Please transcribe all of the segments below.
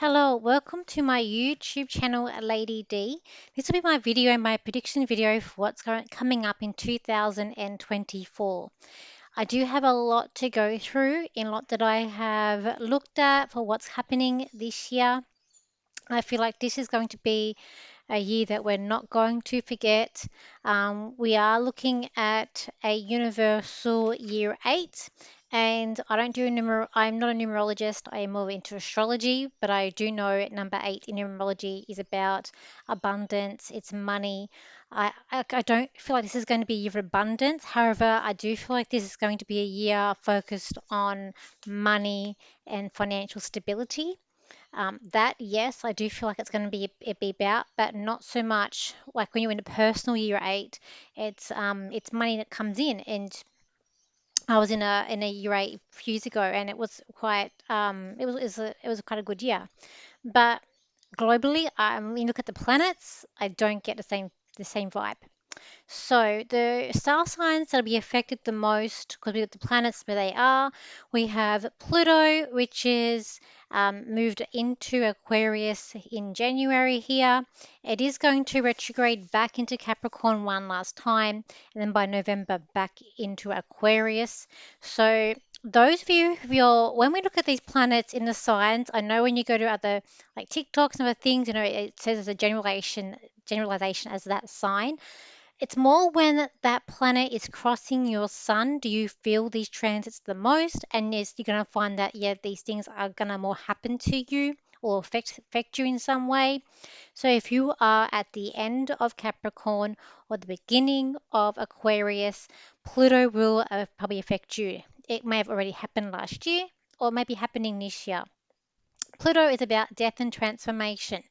Hello, welcome to my YouTube channel, Lady D. This will be my video, my prediction video for what's coming up in 2024. I do have a lot to go through, in a lot that I have looked at for what's happening this year. I feel like this is going to be a year that we're not going to forget. We are looking at a universal year eight, and I don't do I'm not a numerologist. I am more into astrology, but I do know number eight in numerology is about abundance. It's money. I don't feel like this is going to be a year of abundance. However, I do feel like this is going to be a year focused on money and financial stability. That, yes, I do feel like it's going to be about, but not so much like when you're in a personal year eight. It's money that comes in, and I was in a year eight a few years ago, and it was quite it was quite a good year. But globally, when you look at the planets, I don't get the same vibe. So the star signs that'll be affected the most, because we got the planets where they are. We have Pluto, which is moved into Aquarius in January here. It is going to retrograde back into Capricorn one last time, and then by November back into Aquarius. So those of you who when we look at these planets in the signs, I know when you go to other like TikToks and other things, it says as a generalization as that sign. It's more when that planet is crossing your sun, do you feel these transits the most? And yes, you're going to find that, yeah, these things are going to more happen to you or affect you in some way. So if you are at the end of Capricorn or the beginning of Aquarius, Pluto will probably affect you. It may have already happened last year or may be happening this year. Pluto is about death and transformation.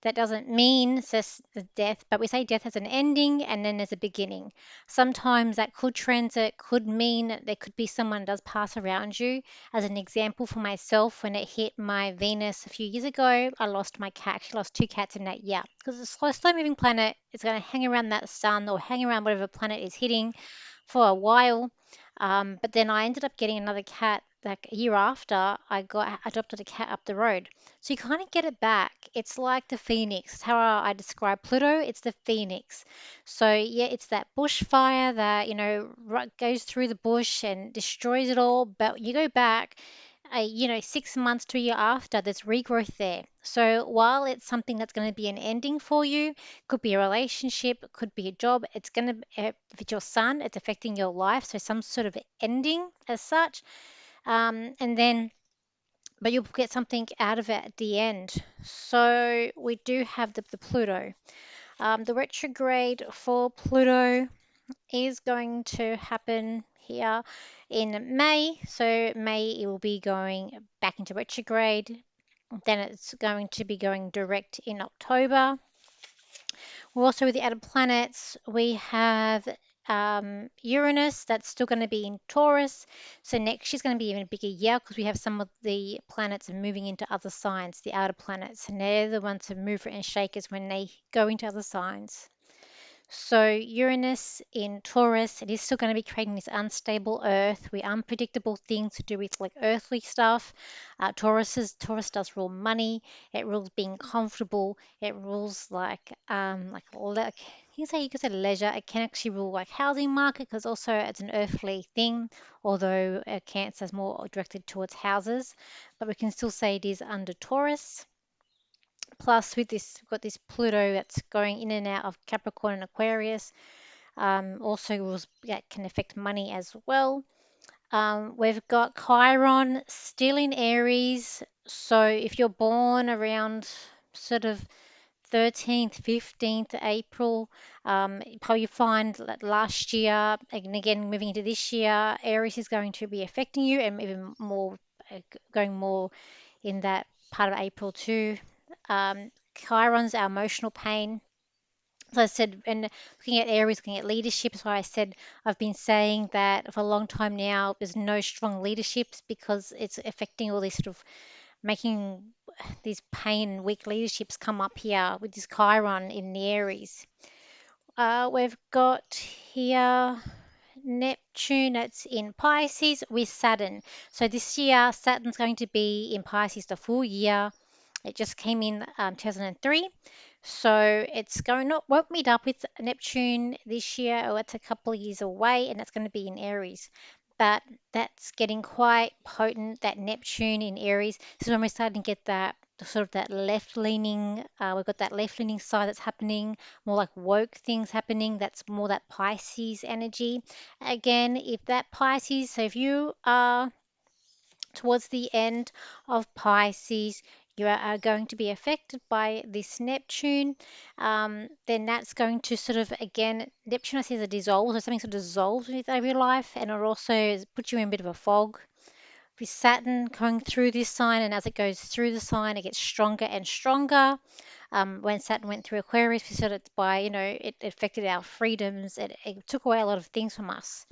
That doesn't mean just the death, but we say death has an ending and then there's a beginning. Sometimes that could transit, could mean that there could be someone does pass around you. As an example for myself, when it hit my Venus a few years ago, I lost my cat. Actually lost two cats in that year. Because it's a slow moving planet, it's going to hang around that sun or hang around whatever planet is hitting for a while. But then I ended up getting another cat like a year after I adopted a cat up the road. So you kind of get it back. It's like the phoenix. It's how I describe Pluto. It's the phoenix. So yeah, it's that bushfire that goes through the bush and destroys it all. But you go back, 6 months to a year after, there's regrowth there. So while it's something that's going to be an ending for you, could be a relationship, could be a job. It's going to, if it's your son, it's affecting your life. So some sort of ending as such. And then but you'll get something out of it at the end. So we do have the Pluto. The retrograde for Pluto is going to happen here in May. So May it will be going back into retrograde. Then it's going to be going direct in October. We're also with the outer planets. We have Uranus, that's still going to be in Taurus. So next year's going to be even a bigger year because we have some of the planets moving into other signs, the outer planets. And they're the ones who move and shake us when they go into other signs. So Uranus in Taurus, it is still going to be creating this unstable Earth with unpredictable things to do with like earthly stuff. Taurus does rule money. It rules being comfortable. It rules you could say leisure. It can actually rule like housing market because also it's an earthly thing. Although Cancer is more directed towards houses, but we can still say it is under Taurus. Plus, with this, we've got this Pluto that's going in and out of Capricorn and Aquarius. Also, that can affect money as well. We've got Chiron still in Aries. So, if you're born around sort of 13th, 15th April, you probably find that last year, and again moving into this year, Aries is going to be affecting you and even more, going more in that part of April too. Chiron's our emotional pain. So I said, and looking at Aries, looking at leadership, is why I said I've been saying that for a long time now. There's no strong leaderships because it's affecting all these sort of making these pain and weak leaderships come up here with this Chiron in the Aries. We've got here Neptune, that's in Pisces with Saturn. So this year, Saturn's going to be in Pisces the full year. It just came in 2003. So it's going not won't meet up with Neptune this year, or it's a couple of years away, and it's going to be in Aries. But that's getting quite potent, that Neptune in Aries. This is when we're starting to get that sort of that left leaning. We've got that left leaning side that's happening, more like woke things happening. That's more that Pisces energy. Again, if that Pisces, so if you are towards the end of Pisces, you are going to be affected by this Neptune. Then that's going to sort of, again, Neptune I see as a dissolve, so something sort of dissolves with over your life, and it also puts you in a bit of a fog. With Saturn going through this sign, and as it goes through the sign, it gets stronger and stronger. When Saturn went through Aquarius, we said it's by, it affected our freedoms. It took away a lot of things from us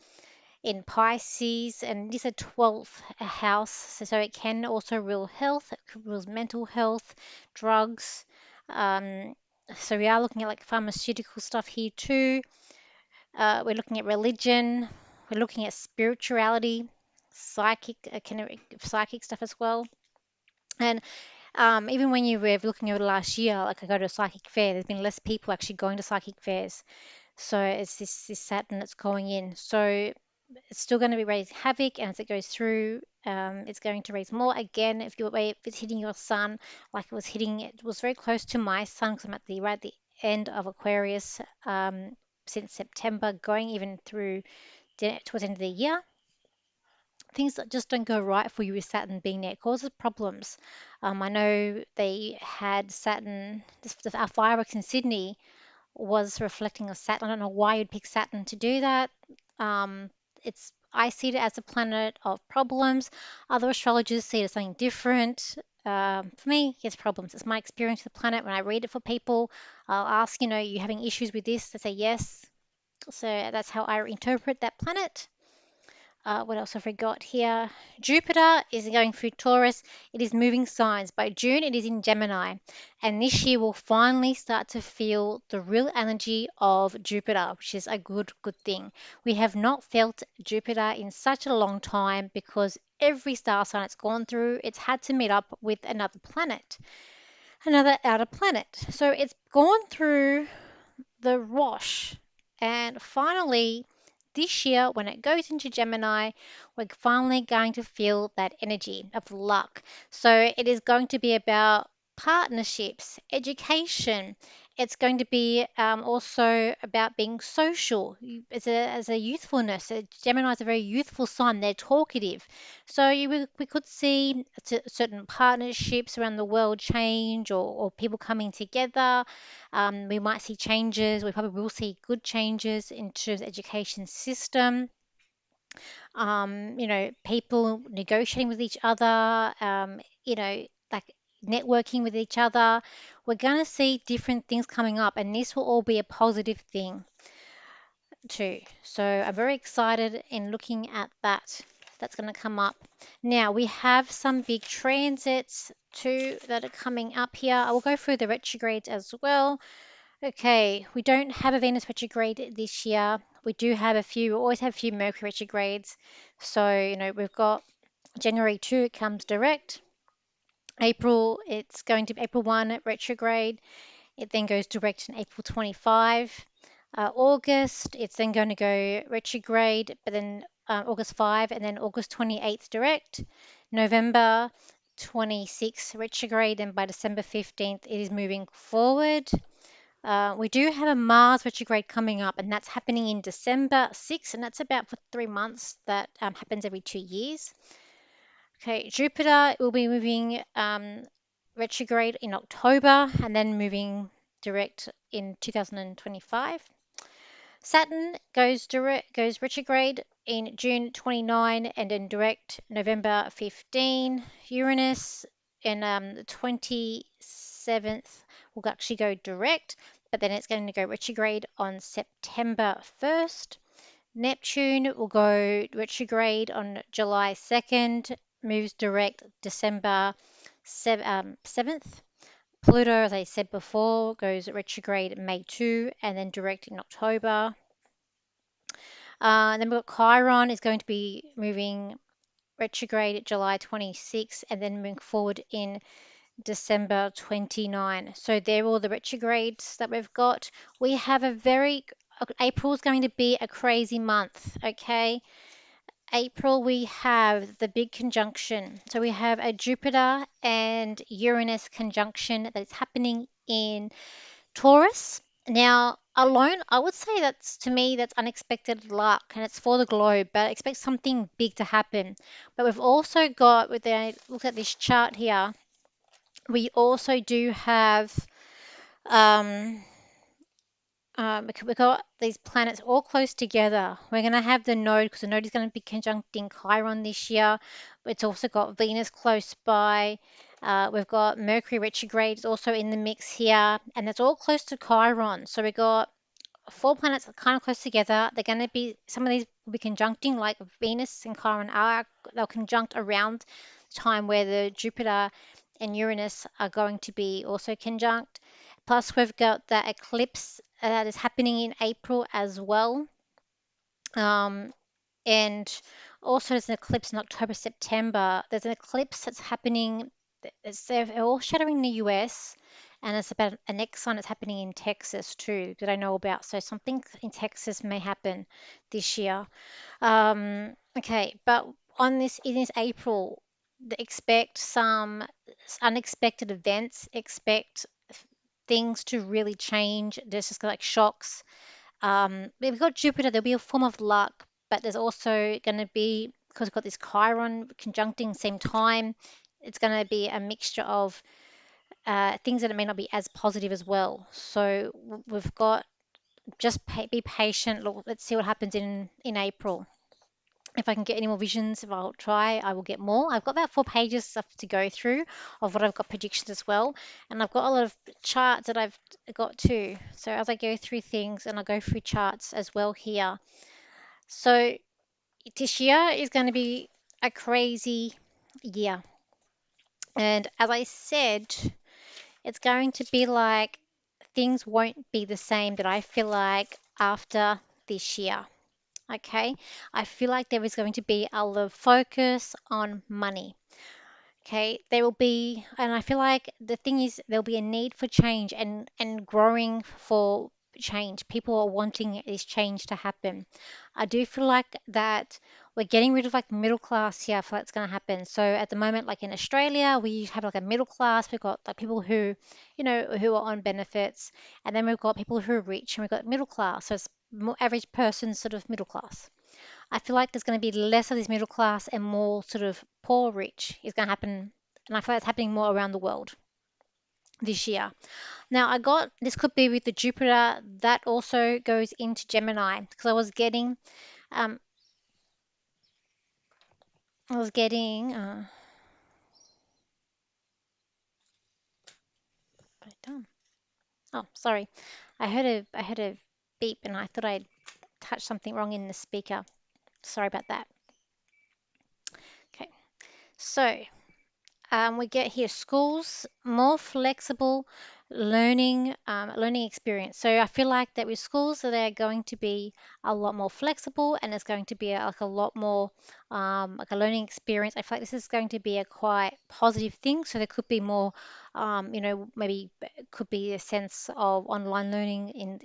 in Pisces, and this is a 12th house, so it can also rule health, it rules mental health, drugs. Um, so we are looking at like pharmaceutical stuff here too. We're looking at religion, we're looking at spirituality, psychic stuff as well. And even when you were looking over the last year, like I go to a psychic fair, there's been less people actually going to psychic fairs. So it's this Saturn that's going in. So it's still going to be raise havoc, and as it goes through, it's going to raise more. Again, if it's hitting your sun, like it was very close to my sun because I'm at the right at the end of Aquarius since September, going even through towards the end of the year. Things that just don't go right for you with Saturn being there, it causes problems. I know they had Saturn, our fireworks in Sydney was reflecting of Saturn. I don't know why you'd pick Saturn to do that. Um, I see it as a planet of problems. Other astrologers see it as something different. For me, it's problems. It's my experience with the planet. When I read it for people, I'll ask, you having issues with this? They say yes. So that's how I interpret that planet. What else have we got here? Jupiter is going through Taurus. It is moving signs. By June, it is in Gemini. And this year, we'll finally start to feel the real energy of Jupiter, which is a good thing. We have not felt Jupiter in such a long time because every star sign it's gone through, it's had to meet up with another outer planet. So it's gone through the wash. And finally, this year, when it goes into Gemini, we're finally going to feel that energy of luck. So it is going to be about partnerships, education. It's going to be also about being social as a youthfulness. Gemini is a very youthful sign. They're talkative. So we could see certain partnerships around the world change, or people coming together. We might see changes. We probably will see good changes in terms of education system. People negotiating with each other. Like networking with each other. We're going to see different things coming up, and this will all be a positive thing too. So I'm very excited in looking at that. That's going to come up. Now we have some big transits too that are coming up here. I will go through the retrogrades as well. Okay, we don't have a Venus retrograde this year. We do have we always have a few Mercury retrogrades. So, we've got January 2, it comes direct. April, it's going to be April 1 retrograde. It then goes direct in April 25. August, it's then going to go retrograde, but then August 5, and then August 28th direct. November 26th retrograde, and by December 15th, it is moving forward. We do have a Mars retrograde coming up, and that's happening in December 6th, and that's about for 3 months. That happens every 2 years. Okay, Jupiter will be moving retrograde in October and then moving direct in 2025. Saturn goes retrograde in June 29 and then direct November 15. Uranus in the 27th will actually go direct, but then it's going to go retrograde on September 1st. Neptune will go retrograde on July 2nd, moves direct December 7th. Pluto, as I said before, goes retrograde May 2 and then direct in October. Then we've got Chiron is going to be moving retrograde July 26 and then moving forward in December 29. So they're all the retrogrades that we've got. We have a very, April is going to be a crazy month, okay? April, we have the big conjunction. So we have a Jupiter and Uranus conjunction that's happening in Taurus. Now, alone, I would say that's to me that's unexpected luck and it's for the globe, but I expect something big to happen. But we've also got, with the look at this chart here, we also do have um, we've got these planets all close together. We're going to have the node because the node is going to be conjuncting Chiron this year. It's also got Venus close by. We've got Mercury retrograde is also in the mix here, and it's all close to Chiron. So we've got four planets are kind of close together. They're going to be, some of these will be conjuncting, like Venus and Chiron are, they'll conjunct around the time where the Jupiter and Uranus are going to be also conjunct. Plus, we've got that eclipse that is happening in April as well. Um, and also, there's an eclipse in October, September. There's an eclipse that's happening, they're all shadowing the US, and it's about an exon that's happening in Texas too, that I know about. So something in Texas may happen this year. Okay, but on this, in this April, expect some unexpected events, expect things to really change. There's just like shocks. We've got Jupiter, there'll be a form of luck, but there's also going to be, because we've got this Chiron conjuncting same time, it's going to be a mixture of things that it may not be as positive as well. So we've got just be patient. Look, let's see what happens in April. If I can get any more visions, if I'll try, I will get more. I've got about 4 pages stuff to go through of what I've got predictions as well, and I've got a lot of charts that I've got too. So as I go through things, and I go through charts as well here. So this year is going to be a crazy year, and as I said, it's going to be like things won't be the same that I feel like after this year. Okay, I feel like there is going to be a lot of focus on money. Okay, there will be, and I feel like the thing is, there'll be a need for change and growing for change. People are wanting this change to happen. I do feel like that we're getting rid of like middle class here. I feel like it's going to happen. So at the moment, like in Australia, we have like a middle class. We've got like people who, who are on benefits, and then we've got people who are rich, and we've got middle class. So it's more average person, sort of middle class. I feel like there's going to be less of this middle class and more sort of poor rich is going to happen. And I feel like it's happening more around the world this year. Now, I got this could be with the Jupiter that also goes into Gemini because um, I was getting, what have I done? Oh, sorry. I heard a beep and I thought I'd touched something wrong in the speaker. Sorry about that. Okay. So, we get here schools more flexible learning experience. So I feel like that with schools that they're going to be a lot more flexible and it's going to be like a lot more like a learning experience. I feel like this is going to be a quite positive thing. So there could be more, maybe could be a sense of online learning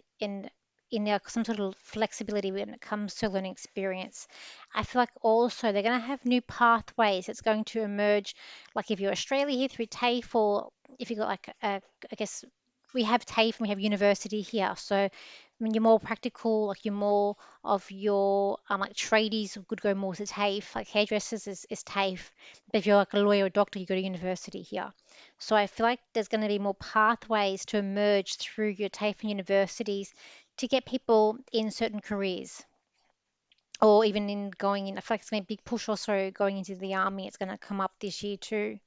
in there, some sort of flexibility when it comes to learning experience. I feel like also they're going to have new pathways that's going to emerge, like if you're Australia here through TAFE, or if you've got like I guess we have TAFE and we have university here. So when you're more practical, like you're more of your like tradies would go more to TAFE, like hairdressers is TAFE. But if you're like a lawyer or doctor, you go to university here. So I feel like there's going to be more pathways to emerge through your TAFE and universities to get people in certain careers or even in going in. I feel like it's going to be a big push also going into the army. It's going to come up this year too.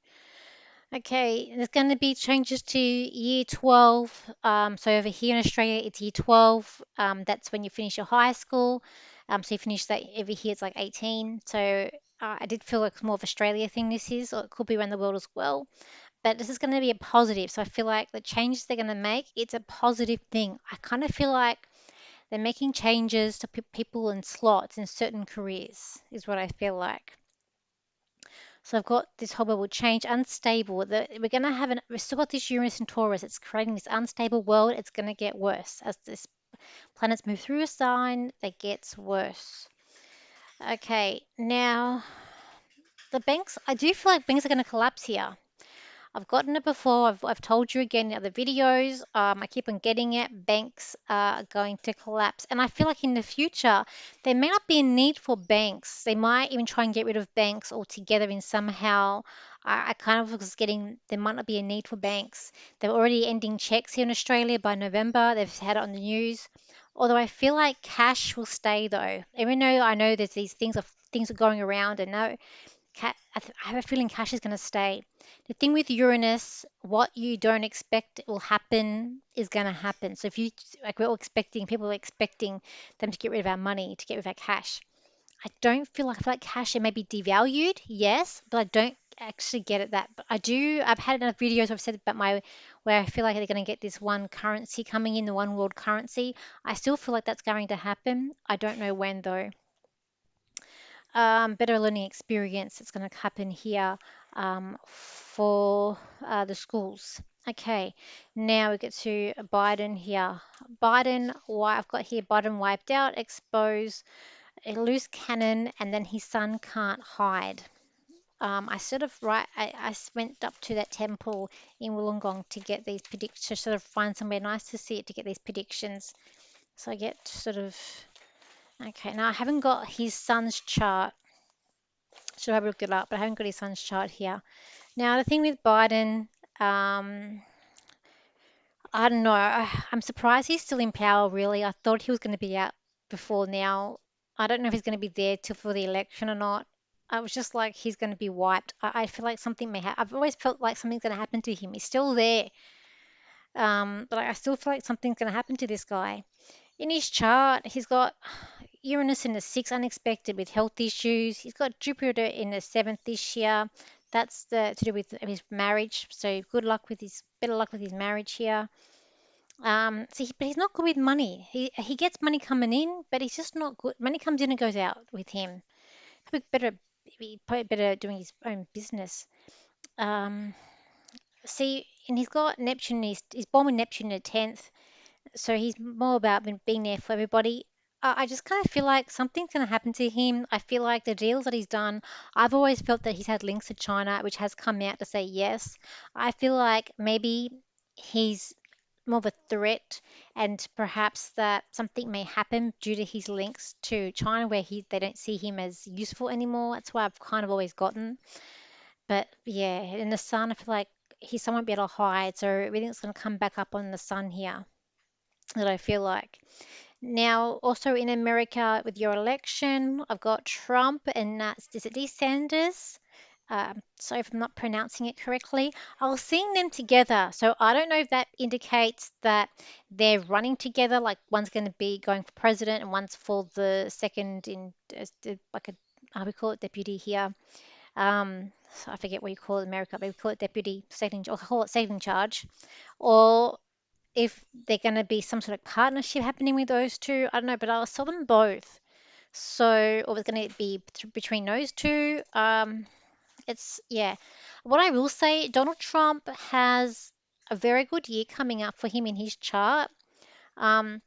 Okay, there's going to be changes to year 12. So over here in Australia, it's year 12. That's when you finish your high school. So you finish that over here, it's like 18. So I did feel like it's more of Australia thing this is, or it could be around the world as well. But this is going to be a positive. So I feel like the changes they're going to make, it's a positive thing. I kind of feel like they're making changes to people in slots in certain careers, is what I feel like. So I've got this whole world change, unstable. We're going to have we've still got this Uranus and Taurus. It's creating this unstable world. It's going to get worse as this planets move through a sign. It gets worse. Okay, now the banks. I do feel like banks are going to collapse here. I've gotten it before. I've told you again in other videos. I keep on getting it. Banks are going to collapse. And I feel like in the future, there may not be a need for banks. They might even try and get rid of banks altogether in somehow. I kind of was getting there might not be a need for banks. They're already ending checks here in Australia by November. They've had it on the news. Although I feel like cash will stay though. Even though I know there's these things are going around and no, I have a feeling cash is going to stay. The thing with Uranus, what you don't expect will happen is going to happen. So if you like, people are expecting them to get rid of our money, to get rid of our cash. I feel like cash it may be devalued, yes, but I don't actually get it that. But I do. I've had enough videos where I've said about my where I feel like they're going to get this one currency coming in, the one world currency. I still feel like that's going to happen. I don't know when though. Better learning experience that's going to happen here for the schools. Okay, now we get to Biden here. I've got here Biden wiped out, expose a loose cannon, and then his son can't hide. I sort of went up to that temple in Wollongong to get these predictions, to sort of find somewhere nice to see it to get these predictions. So I get sort of, okay, now I haven't got his son's chart. Should have looked it up, but I haven't got his son's chart here. Now, the thing with Biden, um, I don't know. I'm surprised he's still in power, really. I thought he was going to be out before now. I don't know if he's going to be there till for the election or not. I was just like, he's going to be wiped. I feel like something may happen. I've always felt like something's going to happen to him. He's still there. But I still feel like something's going to happen to this guy. In his chart, he's got Uranus in the sixth, unexpected with health issues. He's got Jupiter in the seventh this year. That's to do with his marriage. So better luck with his marriage here. But he's not good with money. He gets money coming in, but he's just not good. Money comes in and goes out with him. Probably better doing his own business. Um, and he's got Neptune. He's born with Neptune in the tenth. So he's more about being there for everybody. I just kind of feel like something's going to happen to him. I feel like the deals that he's done, I've always felt that he's had links to China, which has come out to say yes. I feel like maybe he's more of a threat, and perhaps that something may happen due to his links to China, where they don't see him as useful anymore. That's why I've kind of always gotten. But yeah, in the sun, I feel like his son won't be able to hide, so everything's going to come back up on the sun here that I feel like. Now, also in America with your election, I've got Trump and is it DeSantis? Sorry if I'm not pronouncing it correctly. I was seeing them together, so I don't know if that indicates that they're running together, like one's going to be going for president and one's for the second in like a we call it deputy here. So I forget what you call it in America, but we call it deputy, second, or call it second charge, or if they're going to be some sort of partnership happening with those two. I don't know, but I saw them both. So, or it's going to be between those two. Yeah. What I will say, Donald Trump has a very good year coming up for him in his chart. Um,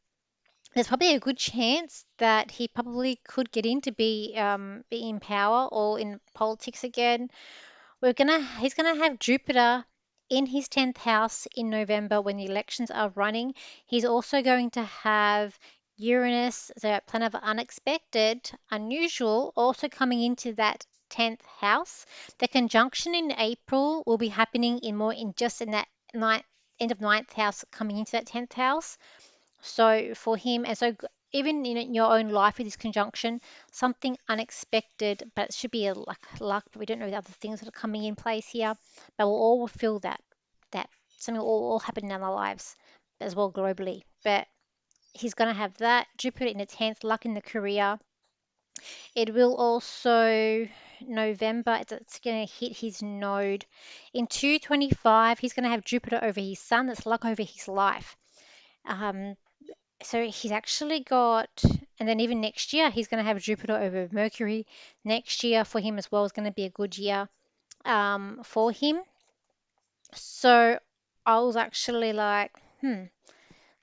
there's probably a good chance that he probably could get in to be in power or in politics again. He's gonna have Jupiter in his 10th house in November when the elections are running. He's also going to have Uranus, the planet of unexpected, unusual, also coming into that 10th house. The conjunction in April will be happening in just in that end of ninth house coming into that 10th house. So for him, even in your own life with this conjunction, something unexpected, but it should be a luck, but we don't know the other things that are coming in place here. But we'll all feel that something will all happen in our lives as well globally. But he's gonna have that Jupiter in the 10th, luck in the career. It will also November, it's going to hit his node. In 225, he's going to have Jupiter over his sun. That's luck over his life. Um, so he's actually got, and then even next year, he's going to have Jupiter over Mercury. Next year for him as well is going to be a good year. for him. So I was actually like,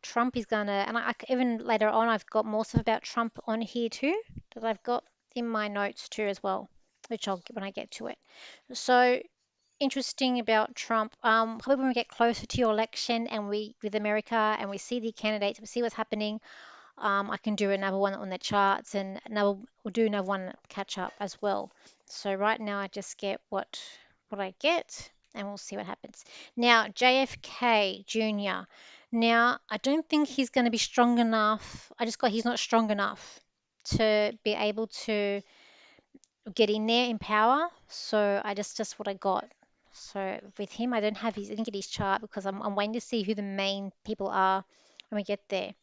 Trump is gonna, and even later on, I've got more stuff about Trump on here too that I've got in my notes too as well, which I'll get when I get to it. So interesting about Trump. Probably when we get closer to your election and we with America and we see the candidates, we see what's happening. I can do another one on the charts and another we'll do another one catch up as well. So right now I just get what I get and we'll see what happens. Now JFK Jr. Now I don't think he's going to be strong enough. I just got he's not strong enough to be able to get in there in power. So I just what I got. So with him I didn't get his chart because I'm waiting to see who the main people are when we get there.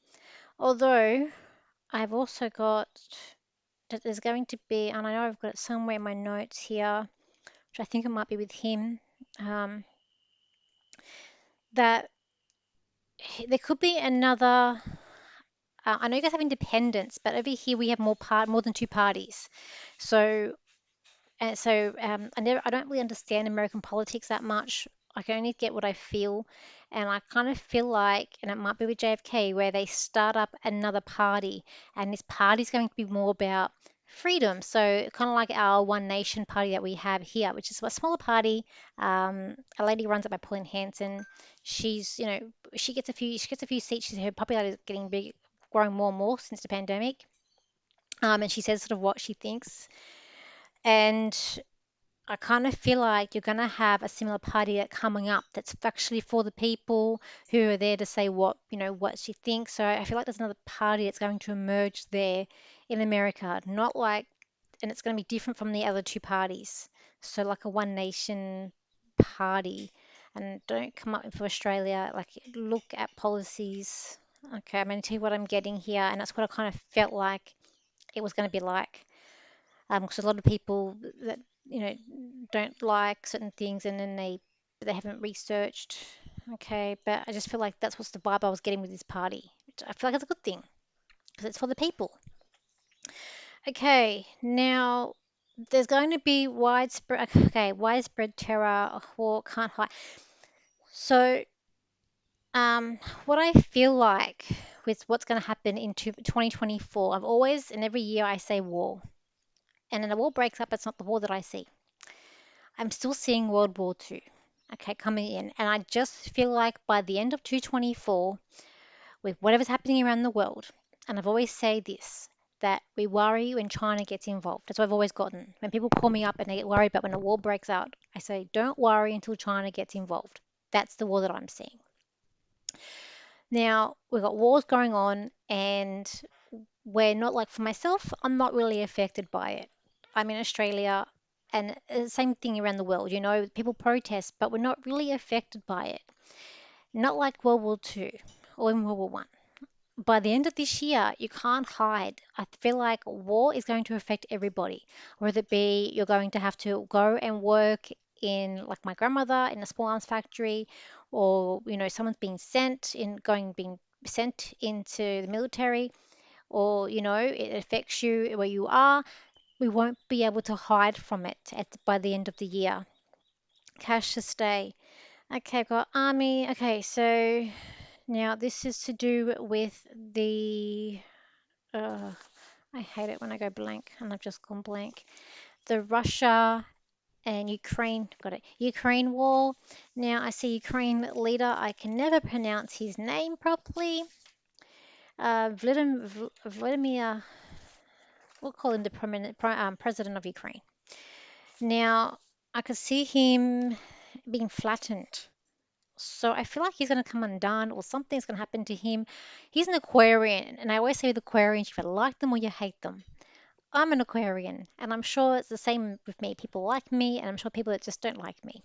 Although I've also got that there's going to be, and I know I've got it somewhere in my notes here, which I think it might be with him, um, that there could be another. I know you guys have independence, but over here we have more than two parties. So I don't really understand American politics that much. I can only get what I feel, and I kind of feel like, and it might be with JFK, where they start up another party, and this party is going to be more about freedom. So kind of like our One Nation party that we have here, which is a smaller party. A lady runs it by Pauline Hanson. She's, she gets a few seats. Her popularity is getting big, growing more and more since the pandemic. And she says sort of what she thinks. And I kind of feel like you're going to have a similar party that coming up that's actually for the people who are there to say what she thinks. So I feel like there's another party that's going to emerge there in America, not like, and it's going to be different from the other two parties. So like a One Nation party. And don't come up for Australia, like look at policies. Okay, I'm going to tell you what I'm getting here, and that's what I kind of felt like it was going to be like because a lot of people that you know don't like certain things and then they haven't researched. Okay, but I just feel like that's what's the vibe I was getting with this party. Which I feel like it's a good thing because it's for the people. Okay, now there's going to be widespread terror or can't hide. So what I feel like with what's going to happen in 2024, I've always and every year I say war, and then a war breaks up. It's not the war that I see. I'm still seeing World War II, okay, coming in. And I just feel like by the end of 224, with whatever's happening around the world, and I've always said this, that we worry when China gets involved. That's what I've always gotten. When people call me up and they get worried about when a war breaks out, I say, don't worry until China gets involved. That's the war that I'm seeing. Now, we've got wars going on, and we're not like for myself, I'm not really affected by it. I'm in Australia, and same thing around the world. People protest, but we're not really affected by it. Not like World War Two or in World War One. By the end of this year, you can't hide. I feel like war is going to affect everybody, whether it be you're going to have to go and work in, like my grandmother, in a small arms factory, or someone's being sent into the military, or it affects you where you are. We won't be able to hide from it by the end of the year. Cash to stay. Okay, I've got army. Okay, so now this is to do with the. Uh, I hate it when I go blank, and I've just gone blank. The Russia and Ukraine, got it. Ukraine war. Now I see Ukraine leader. I can never pronounce his name properly. Vladimir, we'll call him the president of Ukraine. Now, I could see him being flattened. So I feel like he's going to come undone or something's going to happen to him. He's an Aquarian, and I always say with Aquarians, you either like them or you hate them. I'm an Aquarian, and I'm sure it's the same with me. People like me, and I'm sure people that just don't like me.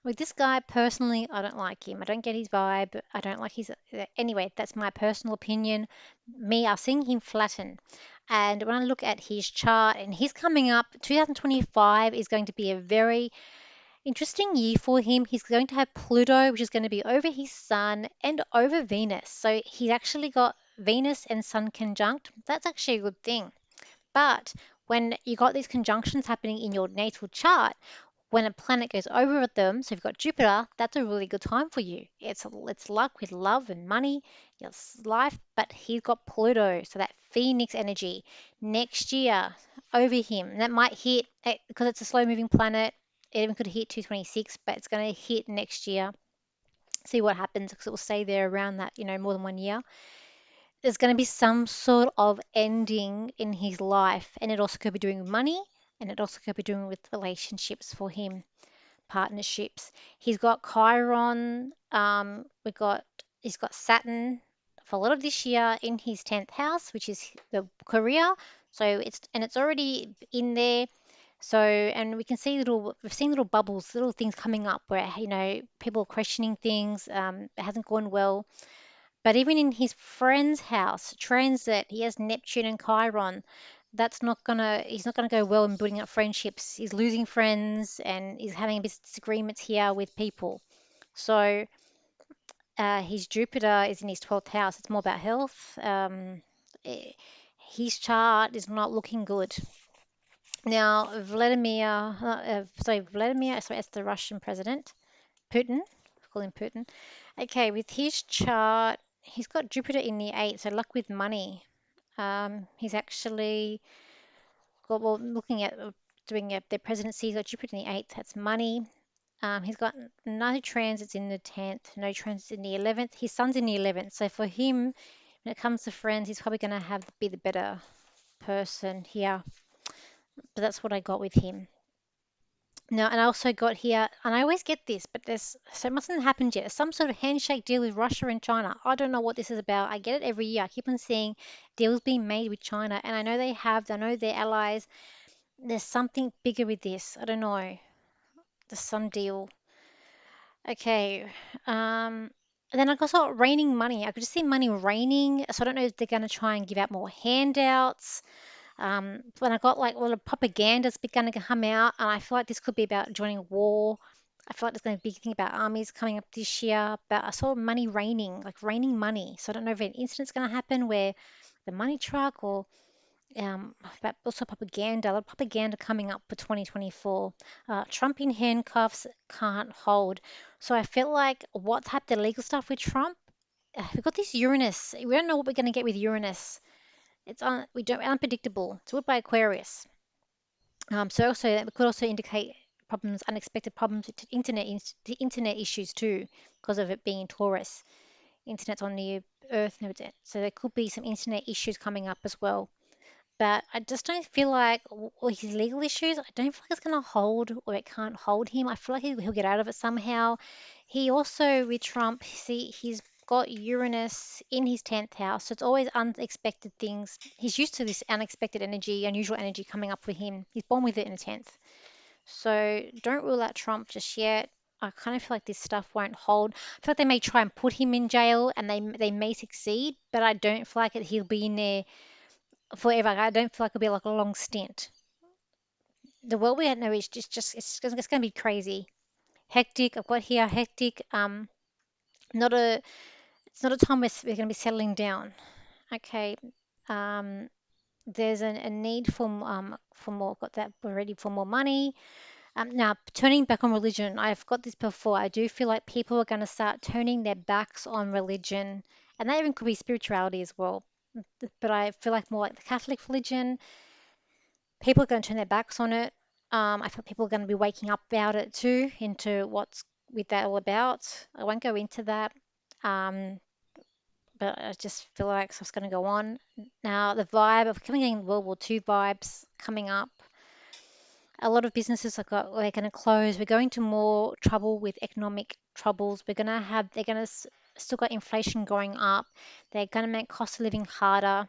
With this guy, personally, I don't like him. I don't get his vibe. I don't like his. Anyway, that's my personal opinion. I've seen him flatten. And when I look at his chart, and he's coming up, 2025 is going to be a very interesting year for him. He's going to have Pluto, which is going to be over his sun and over Venus. So he's actually got Venus and Sun conjunct. That's actually a good thing. But when you got these conjunctions happening in your natal chart, when a planet goes over them, so you've got Jupiter, that's a really good time for you. It's luck with love and money, your life, but he's got Pluto, so that Phoenix energy next year over him. And that might hit because it's a slow moving planet. It even could hit 226, but it's going to hit next year. See what happens because it will stay there around that, more than 1 year. There's going to be some sort of ending in his life, and it also could be doing with money, and it also could be doing with relationships for him, partnerships. He's got Chiron. He's got Saturn for a lot of this year in his 10th house, which is the career. So it's already in there. So and we've seen little bubbles, little things coming up where people are questioning things. It hasn't gone well. But even in his friend's house, transit, he has Neptune and Chiron. He's not gonna go well in building up friendships. He's losing friends and he's having disagreements here with people. So his Jupiter is in his 12th house. It's more about health. Eh, his chart is not looking good. Now, Vladimir, sorry, that's the Russian president, Putin, call him Putin. Okay, with his chart, he's got Jupiter in the eighth, so luck with money. He's actually got, well, looking at doing their presidency, he's got Jupiter in the eighth, that's money. He's got no transits in the 10th, no transits in the 11th. His son's in the 11th, so for him, when it comes to friends, he's probably going to be the better person here. But that's what I got with him. No, and I also got here, and I always get this, but so it mustn't have happened yet. Some sort of handshake deal with Russia and China. I don't know what this is about. I get it every year. I keep on seeing deals being made with China, and I know they have. I know they're allies. There's something bigger with this. I don't know. There's some deal. Okay. And then I also got raining money. I could just see money raining, so I don't know if they're going to try and give out more handouts. When I got like a lot of propaganda's begun to come out, and I feel like this could be about joining a war. I feel like there's going to be a big thing about armies coming up this year, but I saw money raining, like raining money. So I don't know if an incident's going to happen where the money truck or but also propaganda, a lot of propaganda coming up for 2024. Trump in handcuffs can't hold. So I feel like what's happened, the legal stuff with Trump, we've got this Uranus. We don't know what we're going to get with Uranus. We don't unpredictable. It's ruled by Aquarius. So also that could also indicate problems, unexpected problems with the internet issues too, because of it being Taurus. Internet's on the Earth, and everything. So there could be some internet issues coming up as well. But I just don't feel like all his legal issues. I don't feel like it's going to hold or it can't hold him. I feel like he'll get out of it somehow. He also with Trump, see, he's got Uranus in his 10th house, so it's always unexpected things. He's used to this unexpected energy, unusual energy coming up for him. He's born with it in the 10th. So don't rule out Trump just yet. I kind of feel like this stuff won't hold. I feel like they may try and put him in jail and they may succeed, but I don't feel like he'll be in there forever. I don't feel like it'll be like a long stint. The world we know is just it's going to be crazy, hectic. I've got here hectic. Not a it's not a time where we're going to be settling down. Okay. Um, there's a need for more. Got that already for more money. Now turning back on religion. I've got this before. I do feel like people are going to start turning their backs on religion, and that even could be spirituality as well. But I feel like more like the Catholic religion, people are going to turn their backs on it. I feel people are going to be waking up about it too, into what's with that all about. I won't go into that, um, but I just feel like stuff's going to go on. Now, the vibe of coming in World War II vibes coming up. A lot of businesses they're going to close. We're going to more trouble with economic troubles. They're going to still got inflation going up. They're going to make cost of living harder.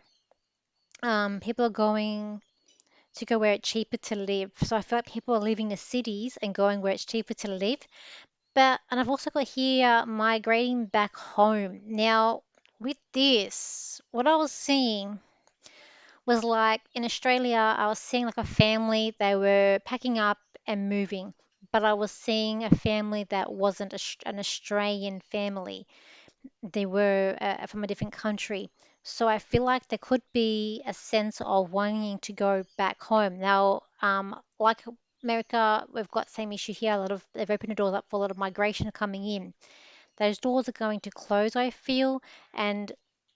People are going to go where it's cheaper to live. So I feel like people are leaving the cities and going where it's cheaper to live. And I've also got here migrating back home. Now, with this, what I was seeing was like in Australia, I was seeing like a family, they were packing up and moving. But I was seeing a family that wasn't an Australian family. They were from a different country. So I feel like there could be a sense of wanting to go back home. Now, like America, we've got the same issue here. They've opened the doors up for a lot of migration coming in. Those doors are going to close, I feel, and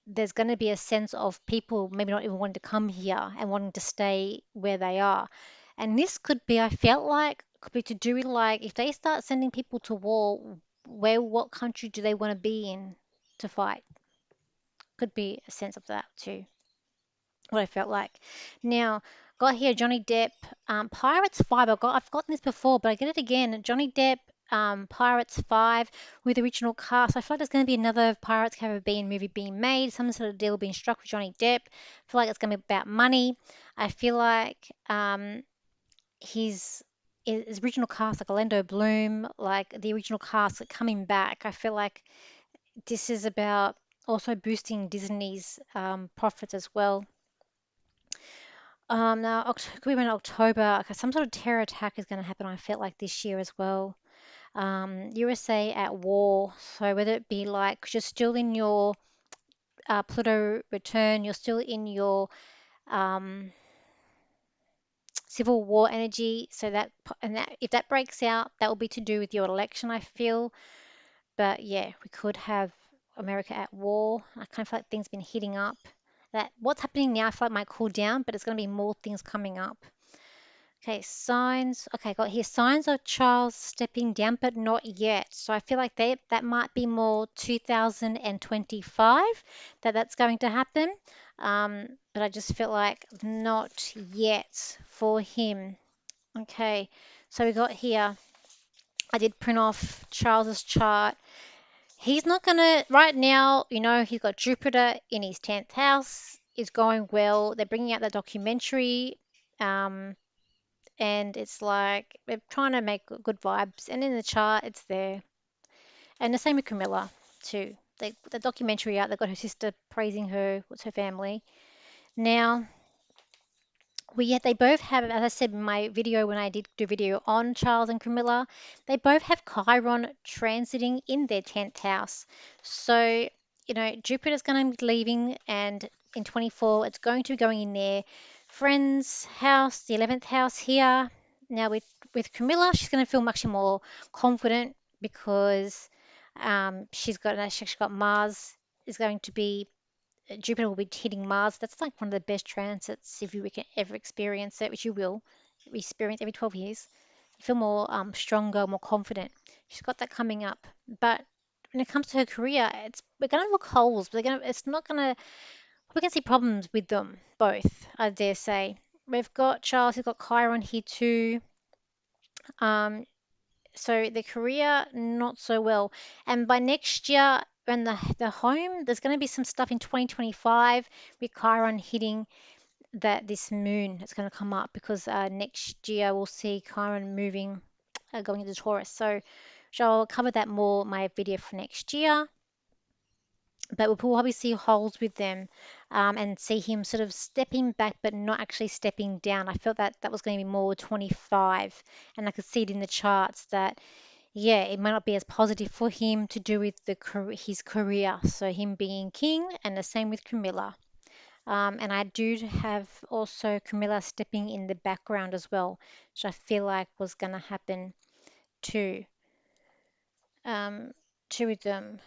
there's going to be a sense of people maybe not even wanting to come here and wanting to stay where they are. And this could be, I felt like, could be to do with like if they start sending people to war, what country do they want to be in to fight? Could be a sense of that too, what I felt like. Now, got here Johnny Depp, Pirates 5. I've gotten this before, but I get it again. Johnny Depp, Pirates 5 with original cast. I feel like there's going to be another Pirates Caribbean movie being made, some sort of deal being struck with Johnny Depp. I feel like it's going to be about money. I feel like his original cast, like Orlando Bloom, like the original cast, like coming back. I feel like this is about also boosting Disney's profits as well. Now, could be in October, okay, some sort of terror attack is going to happen. I felt like this year as well. USA at war. So whether it be like 'cause you're still in your Pluto return, you're still in your um, civil war energy. So that if that breaks out, that will be to do with your election, I feel. But yeah, we could have America at war. I kind of feel like things been heating up. That what's happening now, I feel like might cool down, but it's going to be more things coming up. Okay, signs. Okay, got here signs of Charles stepping down, but not yet. So I feel like that might be more 2025 that's going to happen. But I just feel like not yet for him. Okay, so we got here. I did print off Charles's chart. He's not gonna right now. He's got Jupiter in his 10th house. Is going well. They're bringing out the documentary. Um, and it's like they're trying to make good vibes. And in the chart, it's there. And the same with Camilla too. The documentary out. They got her sister praising her. What's her family now? They both have, as I said in my video when I did do video on Charles and Camilla, they both have Chiron transiting in their 10th house. So, Jupiter's going to be leaving, and in 24, it's going to be going in their friend's house, the 11th house here. Now, with Camilla, she's going to feel much more confident because she's actually got Mars is going to be Jupiter will be hitting Mars. That's like one of the best transits if you can ever experience it, which you will experience every 12 years. You feel more stronger, more confident. She's got that coming up. But when it comes to her career, we're going to look holes. It's not going to, we're going to see problems with them both, I dare say. We've got Charles, we've got Chiron here too. Um, so the career not so well. And by next year, when the home, there's going to be some stuff in 2025 with Chiron hitting that this moon that's going to come up because next year we'll see Chiron moving, going into Taurus. So I'll cover that more in my video for next year. But we'll probably see holes with them and see him sort of stepping back but not actually stepping down. I felt that that was going to be more 25, and I could see it in the charts that yeah, it might not be as positive for him to do with his career. So him being king, and the same with Camilla. And I do have also Camilla stepping in the background as well, which I feel like was going to happen too. Um, Two of them.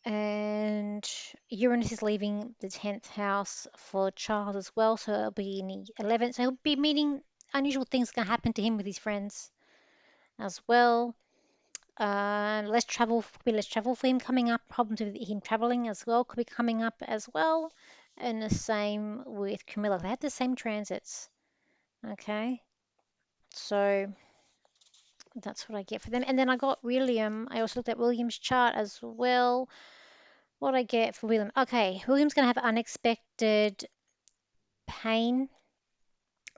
And Uranus is leaving the 10th house for Charles as well, so it'll be in the 11th. So he'll be meeting unusual things going to happen to him with his friends as well. Less travel, could be less travel for him coming up. Problems with him traveling as well could be coming up as well. And the same with Camilla. They had the same transits. Okay, so that's what I get for them. And then I got William. I also looked at William's chart as well. What I get for William? Okay, William's going to have unexpected pain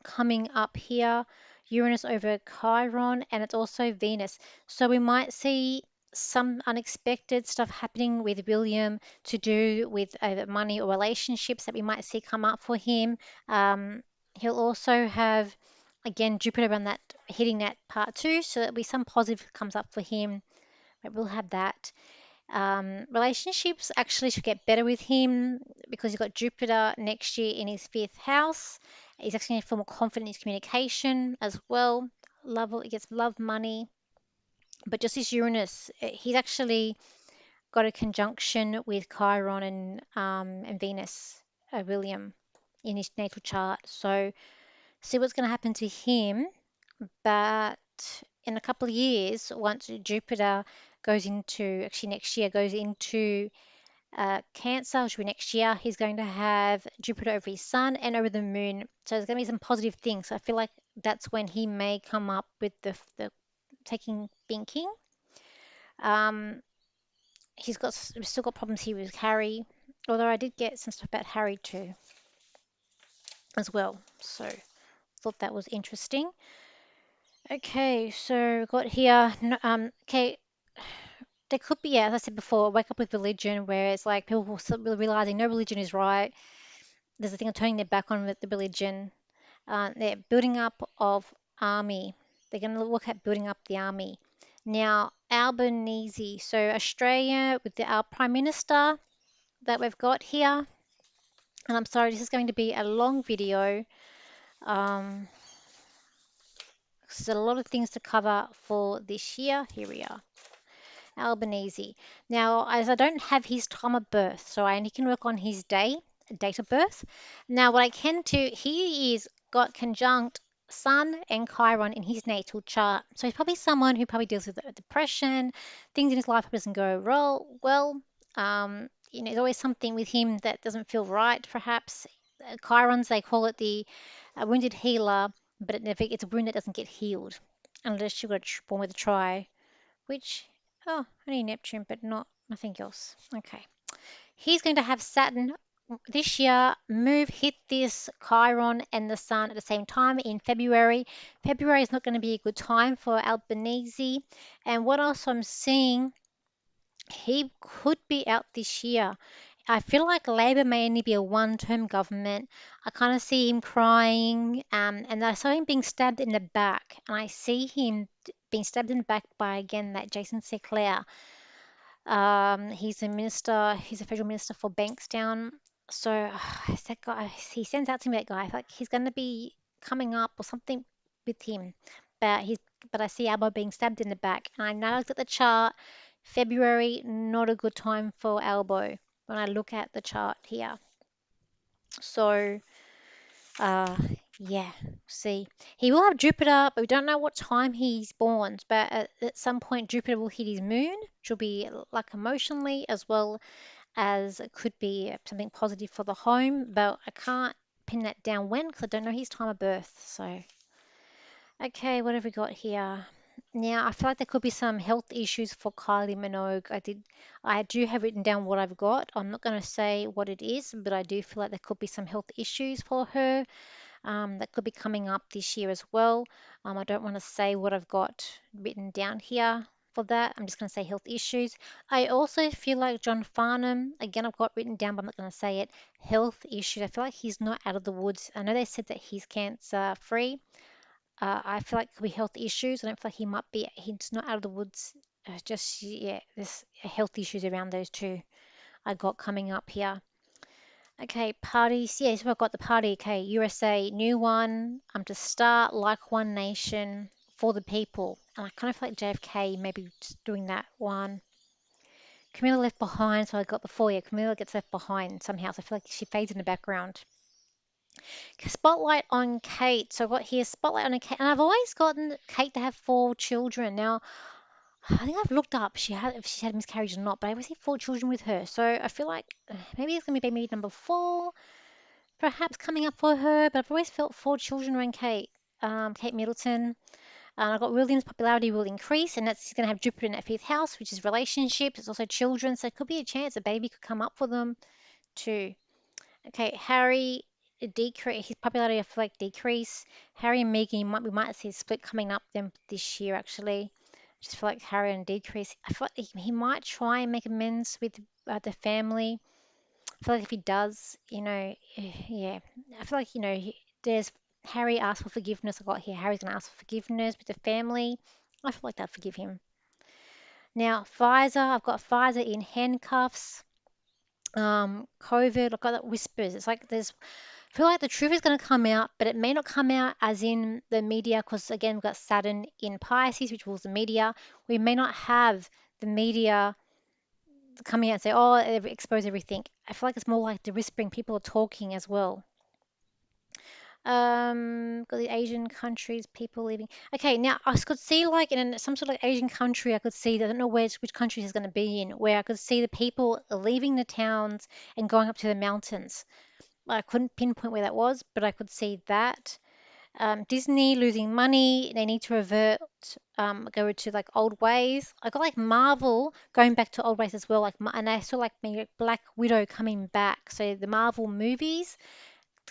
coming up here. Uranus over Chiron, and it's also Venus. So we might see some unexpected stuff happening with William to do with either money or relationships that we might see come up for him. He'll also have, again, Jupiter around that, hitting that part too, so there'll be some positive comes up for him. But we'll have that. Relationships actually should get better with him because he's got Jupiter next year in his 5th house. He's actually going to feel more confident in his communication as well. love, he gets love, money, but just his Uranus, he's actually got a conjunction with Chiron and Venus, William, in his natal chart. So see what's going to happen to him. But in a couple of years, once Jupiter goes into, actually next year, goes into Cancer, which will be next year, he's going to have Jupiter over his sun and over the moon. So there's going to be some positive things. So I feel like that's when he may come up with the taking thinking. Um, we've still got problems here with Harry, although I did get some stuff about Harry too as well. So thought that was interesting. Okay, so we've got here. Okay, there could be, yeah, as I said before, wake up with religion, where it's like people realizing no religion is right. There's a thing of turning their back on the religion. They're building up of army. They're going to look at building up the army. Now, Albanese, so Australia with our Prime Minister that we've got here. And I'm sorry, this is going to be a long video. Um, there's a lot of things to cover for this year. Here we are. Albanese. Now, as I don't have his time of birth, so I only can work on his date of birth. Now, what I can do, he is got conjunct Sun and Chiron in his natal chart. So he's probably someone who probably deals with depression, things in his life doesn't go well. There's always something with him that doesn't feel right, perhaps. Chiron's, they call it the wounded healer, but it's a wound that doesn't get healed unless you've got born with a try, which, oh, only Neptune, but not nothing else. Okay. He's going to have Saturn this year hit this Chiron and the Sun at the same time in February. February is not going to be a good time for Albanese. And what else I'm seeing, he could be out this year. I feel like Labour may only be a one-term government. I kind of see him crying, and I saw him being stabbed in the back, and I see him being stabbed in the back by, again, that Jason Sinclair. He's a minister, he's a federal minister for Bankstown. So that guy, he sends out to me, that guy. Like he's going to be coming up or something with him. But he's, but I see Albo being stabbed in the back. And I now looked at the chart. February, not a good time for Albo when I look at the chart here. So, uh, yeah, see. He will have Jupiter, but we don't know what time he's born. But at some point, Jupiter will hit his moon, which will be like emotionally as well as it could be something positive for the home. But I can't pin that down when because I don't know his time of birth. So, okay, what have we got here? Now, I feel like there could be some health issues for Kylie Minogue. I do have written down what I've got. I'm not going to say what it is, but I do feel like there could be some health issues for her that could be coming up this year as well. I don't want to say what I've got written down here for that. I'm just going to say health issues. I also feel like John Farnham, again, I've got written down, but I'm not going to say it. Health issues. I feel like he's not out of the woods. I know they said that he's cancer free. I feel like it could be health issues. I don't feel like he's not out of the woods. Just, yeah, there's health issues around those two I got coming up here. Okay, parties. Yes, we've got the party. Okay, USA, new one. To start like one nation for the people. And I kind of feel like JFK maybe just doing that one. Camilla left behind, so I got the four. Yeah, Camilla gets left behind somehow. So I feel like she fades in the background. Spotlight on Kate. So I got here spotlight on Kate, and I've always gotten Kate to have four children. Now I think I've looked up if she had miscarriage or not, but I always see four children with her. So I feel like maybe it's gonna be baby number four, perhaps coming up for her. But I've always felt four children around Kate. Kate Middleton. I got William's popularity will increase, and that's going to have Jupiter in that fifth house, which is relationships. It's also children, so it could be a chance a baby could come up for them too. Okay, Harry decrease his popularity. I feel like decrease. Harry and Meghan, we might see a split coming up them this year actually. I just feel like Harry and decrease. I feel like he might try and make amends with the family. I feel like if he does, yeah, I feel like there's Harry asked for forgiveness. I got here. Harry's gonna ask for forgiveness with the family. I feel like they'll forgive him. Now, Pfizer, I've got Pfizer in handcuffs. COVID, I've got that whispers. It's like there's feel like the truth is going to come out, but it may not come out as in the media, because again, we've got Saturn in Pisces, which rules the media. We may not have the media coming out and say, oh, expose everything. I feel like it's more like the whispering. People are talking as well. Got the Asian countries, people leaving. Okay, now I could see like in some sort of Asian country, I could see, I don't know which country is going to be in, where I could see the people leaving the towns and going up to the mountains. I couldn't pinpoint where that was, but I could see that. Disney losing money, they need to revert, go to like old ways. I got like Marvel going back to old ways as well, like, and I saw like maybe like Black Widow coming back. So the Marvel movies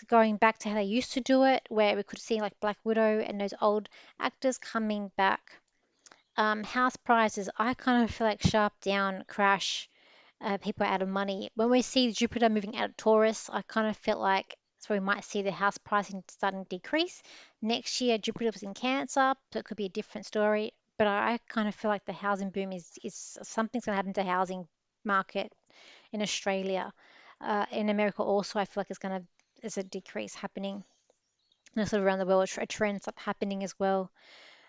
going back to how they used to do it, where we could see like Black Widow and those old actors coming back. House prices, I kind of feel like sharp down, crash, people are out of money. When we see Jupiter moving out of Taurus, I kind of felt like so we might see the house pricing starting to decrease. Next year, Jupiter was in Cancer, so it could be a different story. But I kind of feel like the housing boom is something's going to happen to the housing market in Australia. In America also, I feel like there's a decrease happening. And sort of around the world, a trend's up happening as well.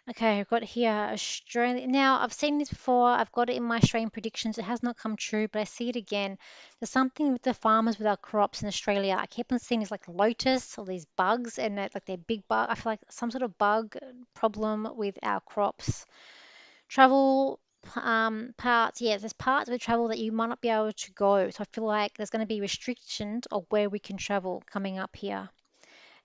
Okay, I've got here Australia. Now, I've seen this before. I've got it in my Australian predictions. It has not come true, but I see it again. There's something with the farmers with our crops in Australia. I keep on seeing these like lotus or these bugs, and like they're big bug. I feel like some sort of bug problem with our crops. Travel parts. Yeah, there's parts of the travel that you might not be able to go. So I feel like there's going to be restrictions of where we can travel coming up here.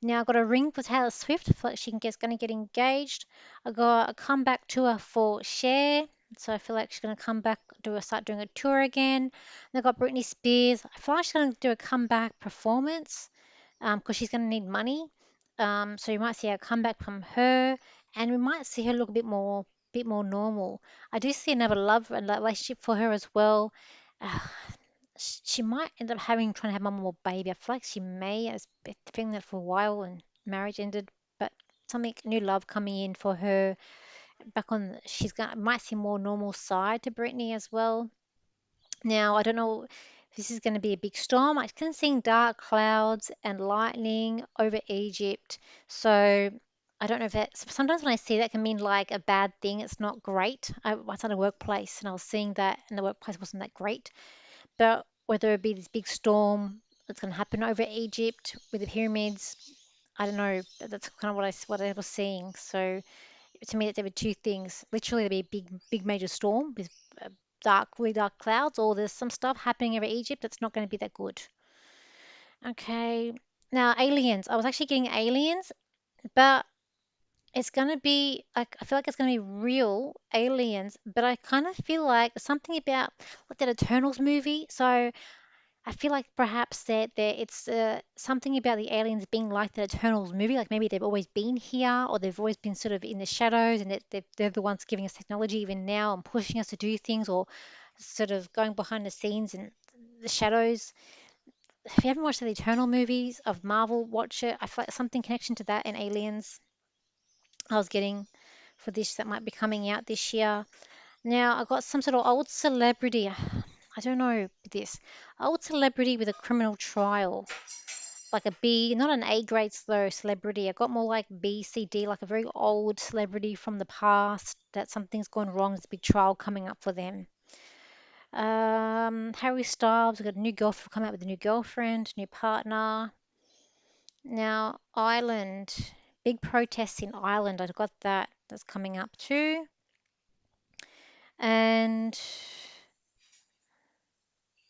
Now I got a ring for Taylor Swift. I feel like going to get engaged. I got a comeback tour for Cher. So I feel like she's going to come back, start doing a tour again. And I got Britney Spears. I feel like she's going to do a comeback performance because she's going to need money. So you might see a comeback from her, and we might see her look a bit more normal. I do see another love and relationship for her as well. Uh, she might end up trying to have mum or baby. I feel like she may. I was feeling that for a while and marriage ended, but something new love coming in for her. Back on, she's gonna might see more normal side to Brittany as well. Now I don't know if this is going to be a big storm. I can see dark clouds and lightning over Egypt. So I don't know if that's sometimes when I see that can mean like a bad thing. It's not great. I was at a workplace and I was seeing that, and the workplace wasn't that great. But whether it be this big storm that's going to happen over Egypt with the pyramids, I don't know. That's kind of what I was seeing. So to me, there were two things. Literally, there'd be a big major storm with really dark clouds, or there's some stuff happening over Egypt that's not going to be that good. Okay. Now, aliens. I was actually getting aliens, but it's going to be like, I feel like it's going to be real aliens, but I kind of feel like something about like that Eternals movie. So I feel like perhaps that it's something about the aliens being like the Eternals movie, like maybe they've always been here or they've always been sort of in the shadows, and they're the ones giving us technology even now and pushing us to do things, or sort of going behind the scenes and the shadows. If you haven't watched the Eternal movies of Marvel, watch it. I feel like something connection to that and aliens I was getting for this that might be coming out this year. Now I got some sort of old celebrity. I don't know this. Old celebrity with a criminal trial. Like a B, not an A grade slow celebrity. I got more like B, C, D, like a very old celebrity from the past that something's gone wrong. There's a big trial coming up for them. Harry Styles, we got a new girlfriend, come out with a new girlfriend, new partner. Now, Ireland, big protests in Ireland. I've got that. That's coming up too. And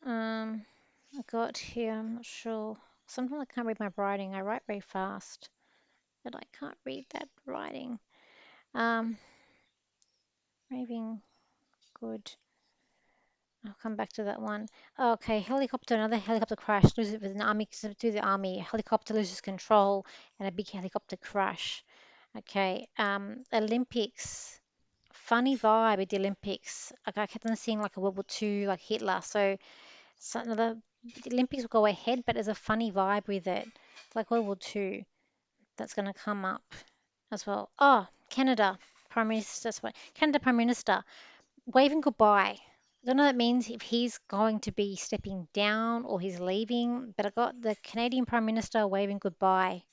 I got here, I'm not sure. Sometimes I can't read my writing. I write very fast, but I can't read that writing. Um, Raving good. I'll come back to that one. Okay, helicopter, another helicopter crash. Loses with an army to the army. Helicopter loses control and a big helicopter crash. Okay, Olympics. Funny vibe with the Olympics. Like I kept on seeing like a World War II, like Hitler. So the Olympics will go ahead, but there's a funny vibe with it. It's like World War II that's going to come up as well. Oh, Canada Prime Minister. Canada Prime Minister waving goodbye. don't know what that means if he's going to be stepping down or he's leaving, but I got the Canadian Prime Minister waving goodbye.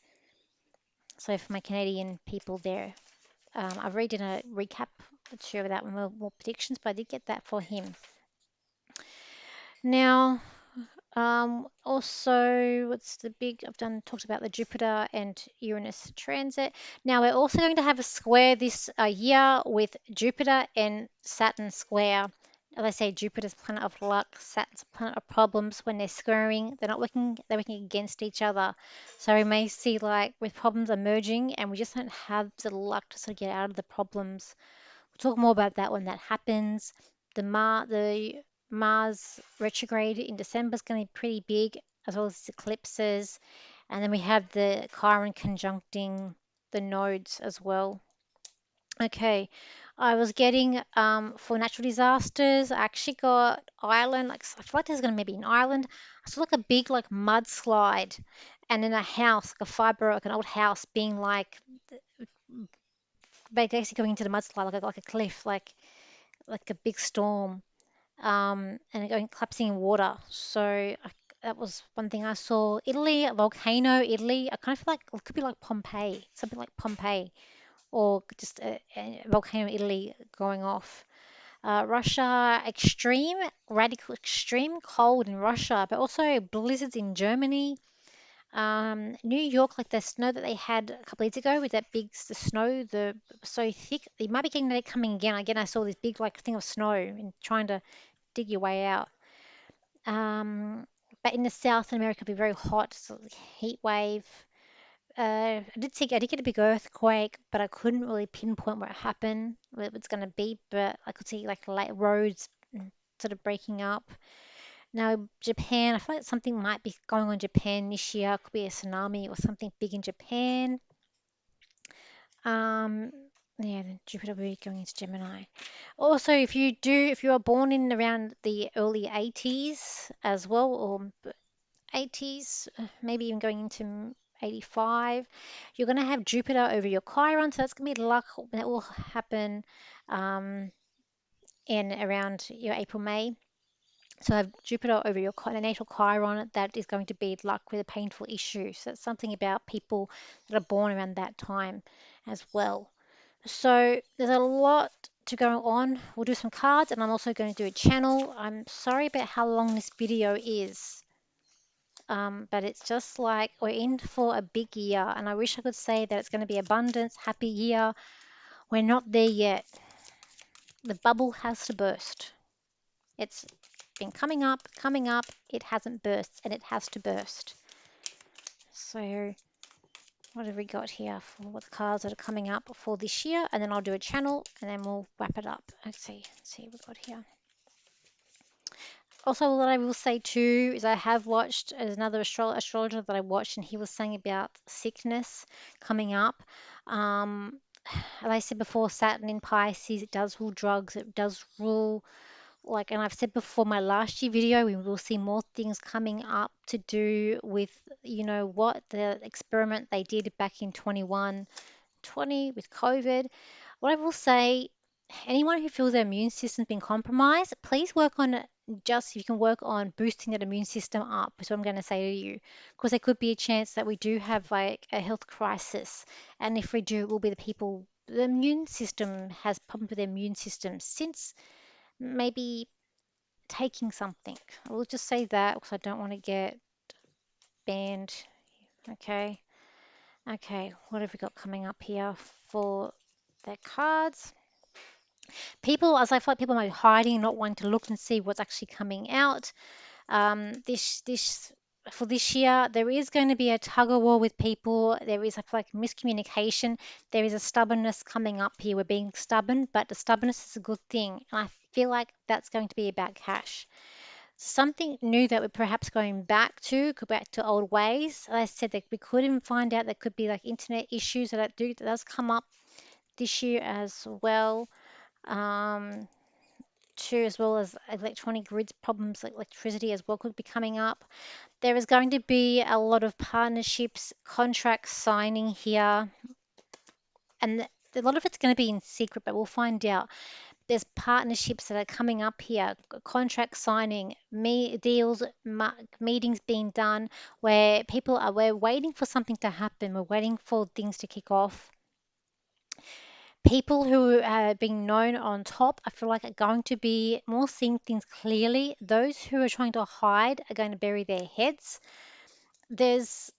So for my Canadian people there, I've already done a recap. Let's share that with more predictions, but I did get that for him. Now, also, what's the big? I've done talked about the Jupiter and Uranus transit. Now we're also going to have a square this year with Jupiter and Saturn square. As I say, Jupiter's planet of luck, Saturn's planet of problems. When they're squaring, they're not working; they're working against each other. So we may see like with problems emerging, and we just don't have the luck to sort of get out of the problems. We'll talk more about that when that happens. The Mars retrograde in December is going to be pretty big, as well as eclipses. And then we have the Chiron conjuncting the nodes as well. Okay, I was getting for natural disasters. I actually got Ireland. Like I feel like there's going to maybe in Ireland. I saw like a big like mudslide, and in a house, like a fiber, like an old house, being like basically going into the mudslide, like a cliff, like a big storm, and it going collapsing in water. So that was one thing I saw. Italy, a volcano, Italy. I kind of feel like it could be like Pompeii, something like Pompeii, or just a volcano, Italy going off. Russia, extreme, radical, extreme cold in Russia, but also blizzards in Germany. New York, like the snow that they had a couple of years ago with that big the snow, the so thick. They might be getting that coming again. Again, I saw this big like thing of snow and trying to dig your way out. Um, but in the South America, it'll be very hot, so like heat wave. I did get a big earthquake, but I couldn't really pinpoint where it happened, where it was going to be. But I could see like roads sort of breaking up. Now, Japan, I feel like something might be going on in Japan this year. Could be a tsunami or something big in Japan. Um, yeah, then Jupiter will be going into Gemini. Also, if you are born in around the early 80s as well, or 80s, maybe even going into 85, you're going to have Jupiter over your Chiron, so that's going to be luck that will happen um, in around your April, May. So have Jupiter over your natal Chiron, that is going to be luck with a painful issue. So it's something about people that are born around that time as well. So there's a lot to go on. We'll do some cards and I'm also going to do a channel. I'm sorry about how long this video is, but it's just like we're in for a big year and I wish I could say that it's going to be abundance, happy year. We're not there yet. The bubble has to burst. It's been coming up, it hasn't burst, and it has to burst. So, what have we got here for what the cards that are coming up for this year? And then I'll do a channel, and then we'll wrap it up. Let's see what we've got here. Also, what I will say too is I have watched another astrologer that I watched, and he was saying about sickness coming up. Um, as I said before, Saturn in Pisces, it does rule drugs, it does rule like, and I've said before my last year video, we will see more things coming up to do with, what the experiment they did back in 21, 20 with COVID. What I will say, anyone who feels their immune system's been compromised, please work on just if you can work on boosting that immune system up, is what I'm going to say to you. Because there could be a chance that we do have like a health crisis. And if we do, it will be the people, the immune system has problems with their immune system since maybe taking something. I will just say that because I don't want to get banned. Okay. Okay. What have we got coming up here for the cards? People, as I feel like people might be hiding, not wanting to look and see what's actually coming out. This for this year, there is going to be a tug of war with people. There is, I feel like, miscommunication. There is a stubbornness coming up here. We're being stubborn, but the stubbornness is a good thing. And I feel like that's going to be about cash. Something new that we're perhaps going back to, go back to old ways. As I said, that we could even find out there could be like internet issues that does come up this year as well. Um, too, as well as electronic grids problems like electricity as well could be coming up. There is going to be a lot of partnerships, contract signing here, and a lot of it's going to be in secret, but we'll find out. There's partnerships that are coming up here, contract signing, deals, meetings being done, where we're waiting for something to happen. We're waiting for things to kick off. People who are being known on top, I feel like are going to be more seeing things clearly. Those who are trying to hide are going to bury their heads. There's,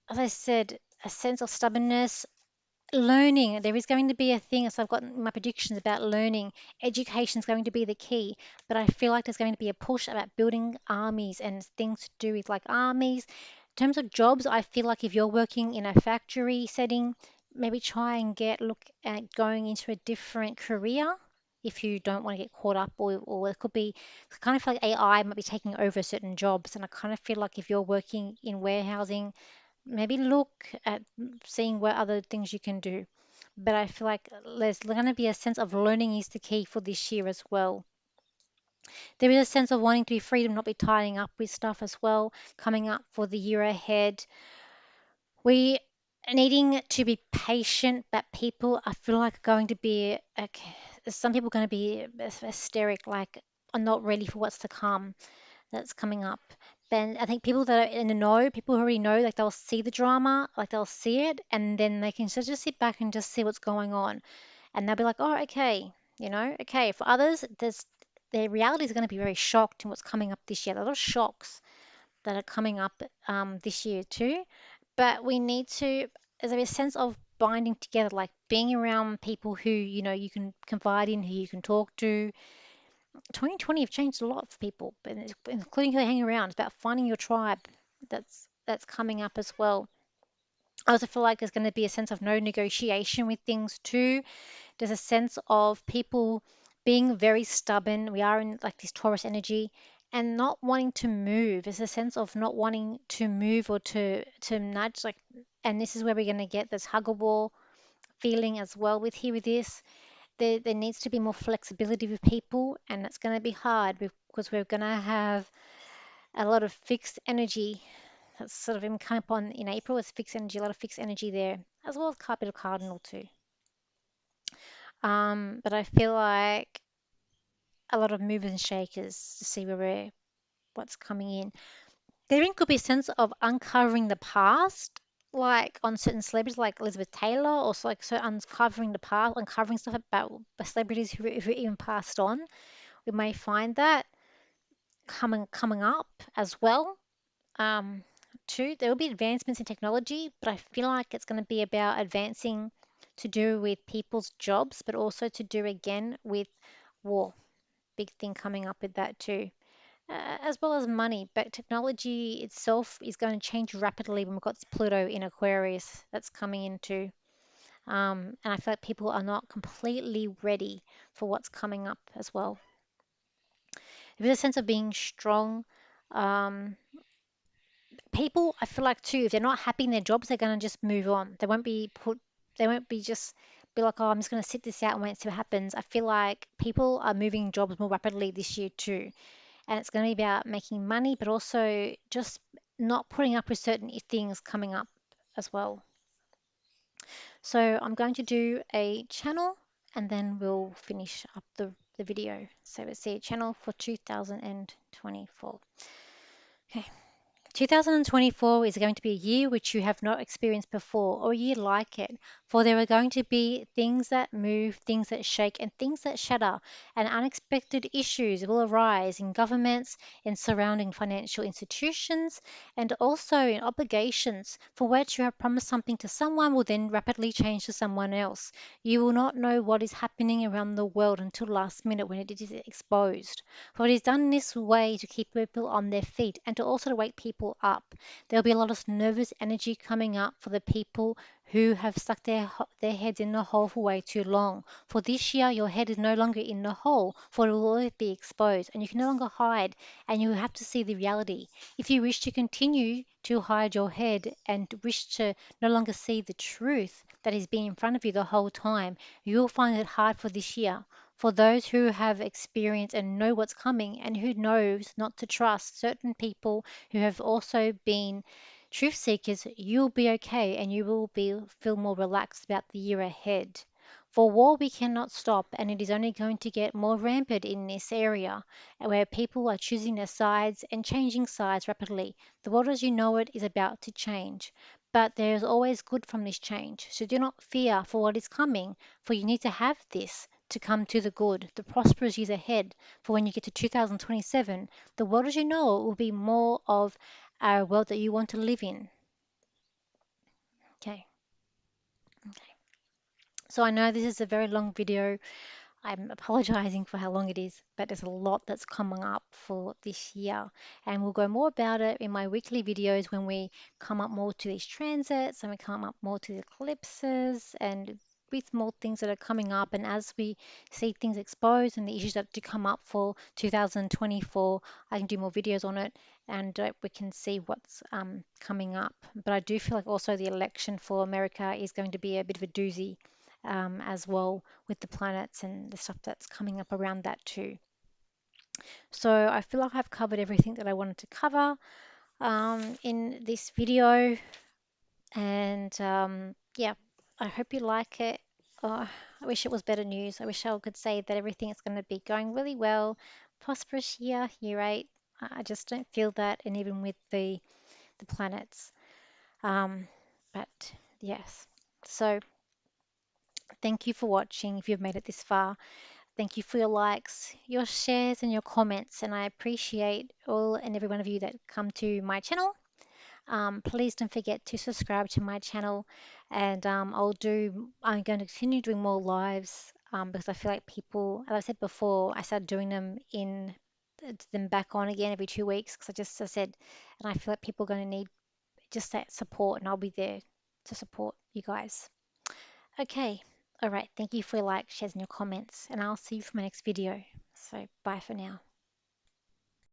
as I said, a sense of stubbornness. Learning, there is going to be a thing, so I've got my predictions about learning. Education is going to be the key, but I feel like there's going to be a push about building armies and things to do with like armies. In terms of jobs, I feel like if you're working in a factory setting, maybe try and look at going into a different career if you don't want to get caught up, or it could be, I kind of feel like AI might be taking over certain jobs, and I kind of feel like if you're working in warehousing, maybe look at seeing what other things you can do. But I feel like there's going to be a sense of learning is the key for this year as well. There is a sense of wanting to be free to not be tying up with stuff as well, coming up for the year ahead. We needing to be patient, but people I feel like are going to be, okay, some people are going to be hysteric, like are not ready for what's to come that's coming up. And I think people that are in the know, people who already know, like they'll see the drama, like they'll see it, and then they can just sit back and just see what's going on, and they'll be like, oh, okay, okay. For others, their reality is going to be very shocked in what's coming up this year. A lot of shocks that are coming up this year too. But we need to, there's a sense of binding together, like being around people who you can confide in, who you can talk to. 2020 have changed a lot for people, but including who hang around. It's about finding your tribe. That's coming up as well. I also feel like there's going to be a sense of no negotiation with things too. There's a sense of people being very stubborn. We are in like this Taurus energy and not wanting to move. There's a sense of not wanting to move or to nudge like, and this is where we're going to get this hug of war feeling as well with here with this. There needs to be more flexibility with people, and it's going to be hard because we're going to have a lot of fixed energy that's sort of been come up on in April. It's fixed energy, a lot of fixed energy there, as well as a bit of cardinal too. But I feel like a lot of movers and shakers to see what's coming in. There even could be a sense of uncovering the past, like on certain celebrities like Elizabeth Taylor, also like so uncovering the past, uncovering stuff about the celebrities who even passed on. We may find that coming up as well. Um, Too, there will be advancements in technology, but I feel like it's going to be about advancing to do with people's jobs, but also to do again with war. Big thing coming up with that too, as well as money. But technology itself is going to change rapidly when we've got Pluto in Aquarius that's coming into. And I feel like people are not completely ready for what's coming up as well. There's a sense of being strong. Um, People, I feel like too, if they're not happy in their jobs, they're going to just move on. They won't be just be like, oh, I'm just going to sit this out and wait and see what happens. I feel like people are moving jobs more rapidly this year too. And it's going to be about making money, but also just not putting up with certain things coming up as well. So I'm going to do a channel and then we'll finish up the video. So let's see, a channel for 2024. Okay. 2024 is going to be a year which you have not experienced before, or a year like it, for there are going to be things that move, things that shake, and things that shatter, and unexpected issues will arise in governments, in surrounding financial institutions, and also in obligations for which you have promised something to someone will then rapidly change to someone else. You will not know what is happening around the world until last minute when it is exposed. For it is done this way to keep people on their feet and to also to wake people up. There'll be a lot of nervous energy coming up for the people who have stuck their heads in the hole for way too long. For this year, your head is no longer in the hole, for it will always be exposed, and you can no longer hide, and you have to see the reality. If you wish to continue to hide your head and wish to no longer see the truth that has been in front of you the whole time, you will find it hard for this year. For those who have experience and know what's coming and who knows not to trust certain people who have also been truth seekers, you'll be okay and you will feel more relaxed about the year ahead. For war, we cannot stop, and it is only going to get more rampant in this area, where people are choosing their sides and changing sides rapidly. The world as you know it is about to change, but there is always good from this change. So do not fear for what is coming, for you need to have this to come to the good, the prosperous years ahead. For when you get to 2027, the world as you know it will be more of a world that you want to live in. Okay. Okay. So I know this is a very long video. I'm apologizing for how long it is, but there's a lot that's coming up for this year. And we'll go more about it in my weekly videos when we come up more to these transits and we come up more to the eclipses and with more things that are coming up. And as we see things exposed and the issues that do come up for 2024, I can do more videos on it and we can see what's coming up. But I do feel like also the election for America is going to be a bit of a doozy as well with the planets and the stuff that's coming up around that too. So I feel like I've covered everything that I wanted to cover in this video, and yeah, I hope you like it. I wish it was better news. I wish I could say that everything is going to be going really well, prosperous year, year eight. I just don't feel that, and even with the planets. Um, but yes, so thank you for watching if you've made it this far. Thank you for your likes, your shares, and your comments, and I appreciate all and every one of you that come to my channel. Please don't forget to subscribe to my channel, and I'm going to continue doing more lives because I feel like people, as I said before, I started doing them back on again every 2 weeks because I said, and I feel like people are going to need just that support, and I'll be there to support you guys. Okay. All right. Thank you for your likes, shares, and your comments, and I'll see you for my next video. So bye for now.